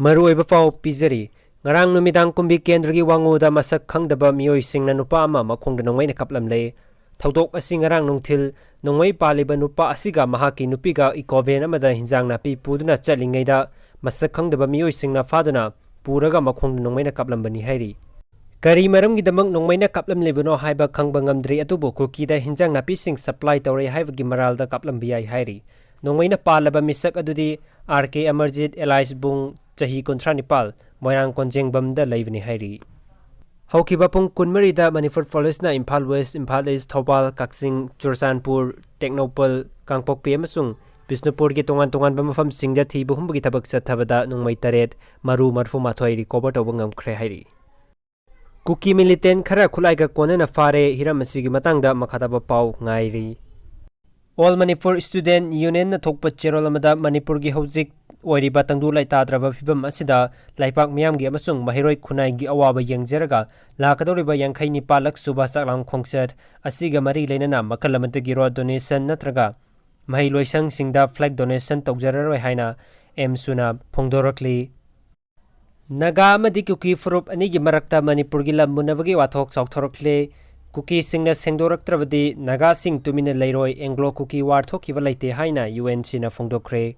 Maruoiba pau pizari ngarang numidang kumbi kendragi Wangoo da masak khangdaba mioi singna nupa ama makhongda nongmeina kaplmle thodok asi ngarang nungthil nongmei paliba nupa asiga mahaki nupiga ikoven amada hinjang napi puduna chalingeida masak khangdaba mioi singna faduna puraga makhongda nongmeina kaplambani hairi kari maramgidamak nongmeina kaplamlebuno haiba khangba ngamdri atubu kukida hinjang napi sing supply tawre haibagi maralda kaplambiai hairi nongmeina palaba misak adudi RK Amarjit Elias Bung Chahi Kontranipal Moirang Konjengbam da Laivani Hairi. Haukiba Pung Kunmari da Manipur Violence na Imphal West, Imphal East, Thopal, Kaksing, Chursanpur, Technopal, Kangpokpi amasung Bisnupur gi tongan bamafam singda thibu humbagi tabak sathabada nungmai taret maru marfu mathoi recover tawba ngamkhre hairi. Kuki militant khara khulaiga konana fare hiram asigi matangda makhataba pau ngairi. All Manipur Student Union na thokpa cherol amada Manipur gi hojik oiriba tangdu lai tadraba phibam asida laipak miyam gi amasung mahiroi khunai gi awaba yengjeraga lakadoriba yankhai nipalak suba saklang khongsat asiga mari leinana makal amata gi ro donation natraga mahi loisang singda flag donation tawjararoi haina suna phongdorakli naga amadi kuki furup ani gi marakta Manipur gi lammunabagi wathok chawthorokle Kuki singna sengdoraktrabadi naga sing tumina leiroi Anglo Kuki war thokiba laite haina UN sina phongdokre